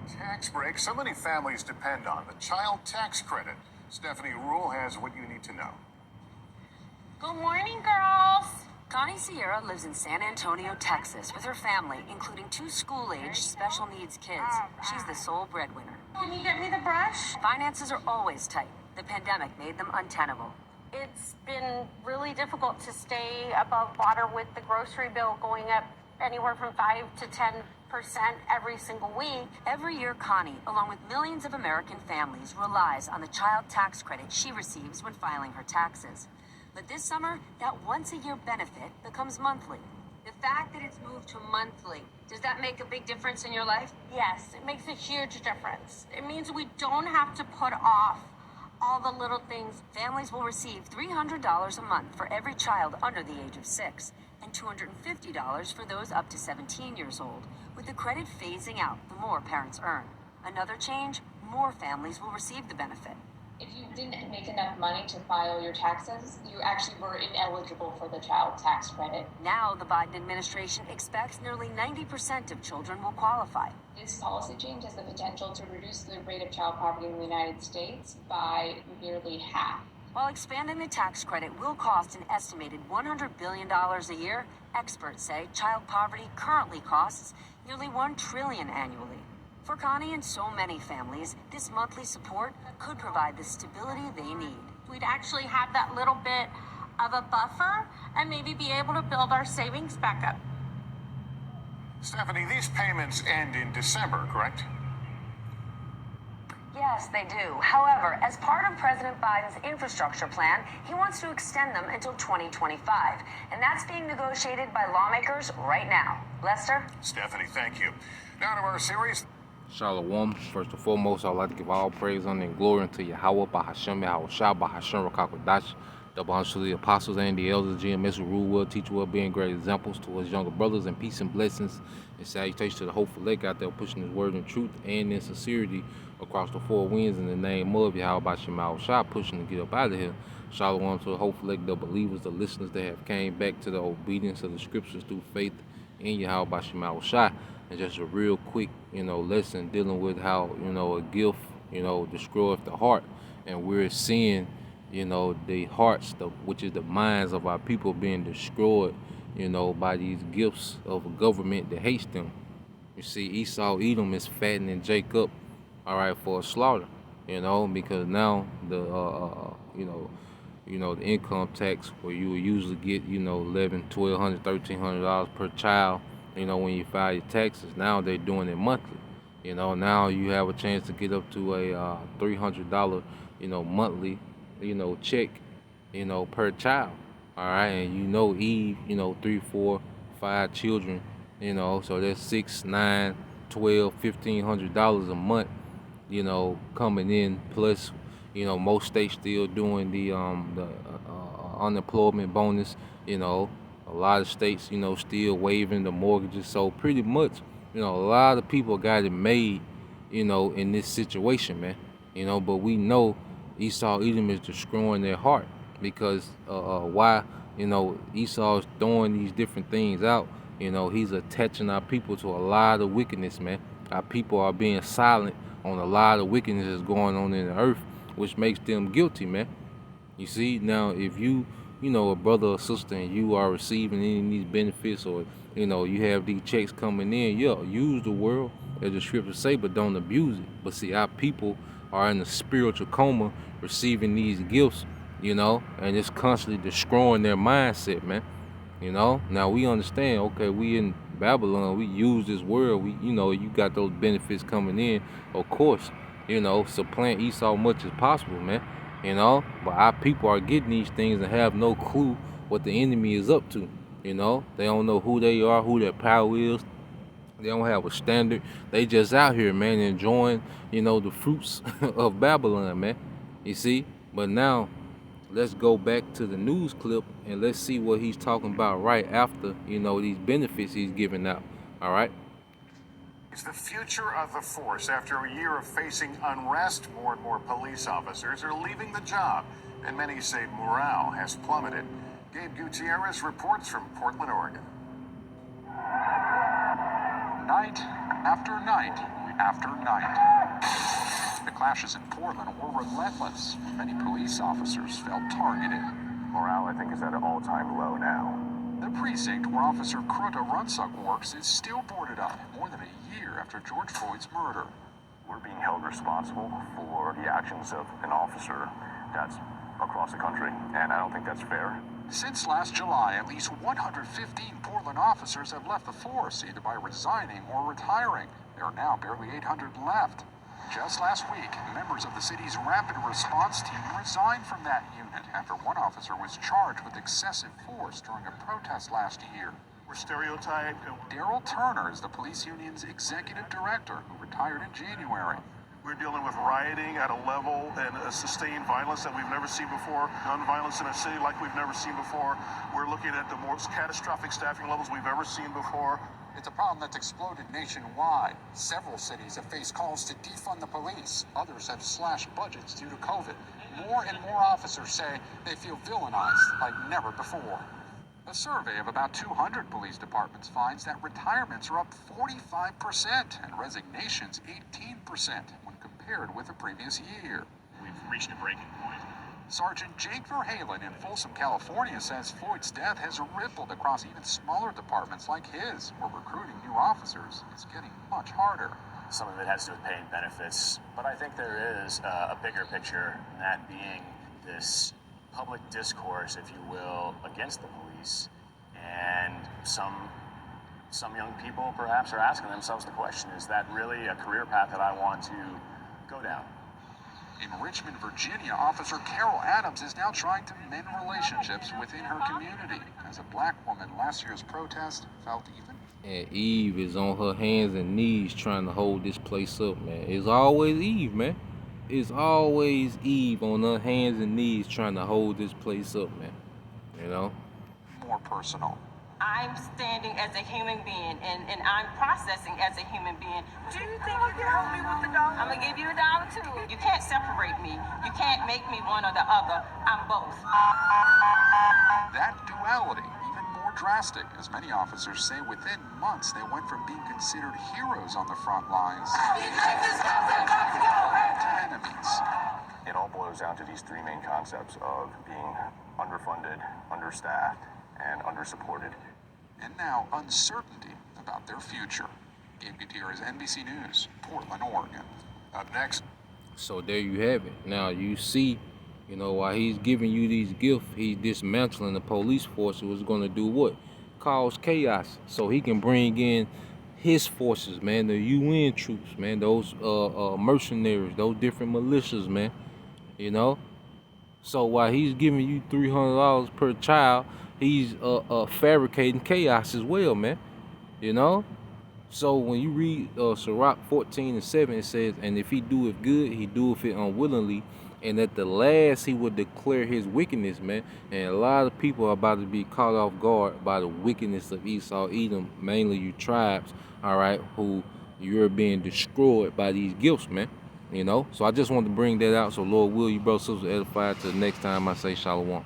Tax break so many families depend on, the child tax credit. Stephanie Rule has what you need to know. Good morning, girls. Connie Sierra lives in San Antonio, Texas, with her family, including 2 school-age special needs kids. She's the sole breadwinner. Can you get me the brush? Finances are always tight. The pandemic made them untenable. It's been really difficult to stay above water with the grocery bill going up anywhere from 5 to 10% every single week. Every year, Connie, along with millions of American families, relies on the child tax credit she receives when filing her taxes. But this summer, that once-a-year benefit becomes monthly. The fact that it's moved to monthly, does that make a big difference in your life? Yes, it makes a huge difference. It means we don't have to put off all the little things. Families will receive $300 a month for every child under the age of 6, and $250 for those up to 17 years old, with the credit phasing out the more parents earn. Another change, more families will receive the benefit. If you didn't make enough money to file your taxes, you actually were ineligible for the child tax credit. Now, the Biden administration expects nearly 90% of children will qualify. This policy change has the potential to reduce the rate of child poverty in the United States by nearly half. While expanding the tax credit will cost an estimated $100 billion a year, experts say child poverty currently costs nearly $1 trillion annually. For Connie and so many families, this monthly support could provide the stability they need. We'd actually have that little bit of a buffer and maybe be able to build our savings back up. Stephanie, these payments end in December, correct? Yes, they do. However, as part of President Biden's infrastructure plan, he wants to extend them until 2025. And that's being negotiated by lawmakers right now. Lester? Stephanie, thank you. Now to our series. Shalom. First and foremost, I'd like to give all praise, honor, and glory unto Yahweh, Bahashem, Yahushua, Bahashem, Rakakwadash, double honors to the apostles and the elders, GMS, who rule well, teach well, being great examples to us younger brothers, and peace and blessings and salutations to the hopeful lake out there pushing his word in truth and in sincerity across the 4 winds in the name of Yahweh, Bahashem, Yahushua, pushing to get up out of here. Shalom to the hopeful lake, the believers, the listeners that have came back to the obedience of the scriptures through faith in Yahweh, Bahashem, Yahushua. And just a real quick, lesson dealing with how, a gift, destroyeth the heart. And we're seeing, the hearts, which is the minds of our people being destroyed, by these gifts of a government that hates them. You see, Esau, Edom is fattening Jacob, all right, for a slaughter, because now the income tax where you would usually get, $1,100, $1,200, $1,300 per child, when you file your taxes. Now they're doing it monthly. Now you have a chance to get up to a $300, monthly, check, per child. All right, and Eve, 3, 4, 5 children, so that's $6, $9, $12, $1,500 a month, coming in. Plus, most states still doing the unemployment bonus, A lot of states, still waiving the mortgages. So pretty much, a lot of people got it made, in this situation, man. But we know Esau, Edom is destroying their heart because why, Esau is throwing these different things out. He's attaching our people to a lot of wickedness, man. Our people are being silent on a lot of wickedness that's going on in the earth, which makes them guilty, man. You see, now if you a brother or sister and you are receiving any of these benefits, or you have these checks coming in, use the world as the scriptures say, but don't abuse it. But see, our people are in a spiritual coma receiving these gifts, and it's constantly destroying their mindset, man. Now we understand, okay, we in Babylon, we use this world, you got those benefits coming in, of course, supplant Esau much as possible, man. But our people are getting these things and have no clue what the enemy is up to. They don't know who they are, who their power is. They don't have a standard. They just out here, man, enjoying, the fruits of Babylon, man. You see? But now, let's go back to the news clip and let's see what he's talking about right after, these benefits he's giving out. All right? It's the future of the force. After a year of facing unrest, more and more police officers are leaving the job, and many say morale has plummeted. Gabe Gutierrez reports from Portland, Oregon. Night after night, we after night. The clashes in Portland were relentless. Many police officers felt targeted. Morale, I think, is at an all-time low now. The precinct where Officer Krutta Runsuk works is still boarded up more than a year after George Floyd's murder. We're being held responsible for the actions of an officer that's across the country, and I don't think that's fair. Since last July, at least 115 Portland officers have left the force, either by resigning or retiring. There are now barely 800 left. Just last week, members of the city's rapid response team resigned from that unit after one officer was charged with excessive force during a protest last year. We're stereotyped. Daryl Turner is the police union's executive director, who retired in January. We're dealing with rioting at a level and a sustained violence that we've never seen before, gun violence in a city like we've never seen before. We're looking at the most catastrophic staffing levels we've ever seen before. It's a problem that's exploded nationwide. Several cities have faced calls to defund the police. Others have slashed budgets due to COVID. More and more officers say they feel villainized like never before. A survey of about 200 police departments finds that retirements are up 45% and resignations 18% when compared with the previous year. We've reached a breaking point. Sergeant Jake Verhalen in Folsom, California says Floyd's death has rippled across even smaller departments like his, where recruiting new officers is getting much harder. Some of it has to do with paying benefits, but I think there is a bigger picture, and that being this public discourse, if you will, against the police. And some young people perhaps are asking themselves the question, is that really a career path that I want to go down? In Richmond, Virginia, Officer Carol Adams is now trying to mend relationships within her community. As a black woman, last year's protest felt even. And Eve is on her hands and knees trying to hold this place up, man. It's always Eve, man. It's always Eve on her hands and knees trying to hold this place up, man. You know? More personal. I'm standing as a human being and I'm processing as a human being. Do you think you can help me with the dollar? I'm gonna give you $1 too. You can't separate me. You can't make me one or the other. I'm both. That duality, even more drastic, as many officers say within months they went from being considered heroes on the front lines to enemies. It all boils down to these three main concepts of being underfunded, understaffed, and undersupported. And now uncertainty about their future. Gabe Gutierrez, NBC News, Portland, Oregon. Up next. So there you have it. Now you see, while he's giving you these gifts, he's dismantling the police force. It was going to do what? Cause chaos. So he can bring in his forces, man, the UN troops, man, those mercenaries, those different militias, man, So while he's giving you $300 per child, he's fabricating chaos as well, man. So when you read Sirach 14:7, it says, and if he doeth good, he doeth it unwillingly, and at the last he will declare his wickedness, man. And a lot of people are about to be caught off guard by the wickedness of Esau, Edom, mainly you tribes, all right, who you're being destroyed by these gifts, man. So I just wanted to bring that out. So Lord will you, bro, sister, edify till the next time I say shalom.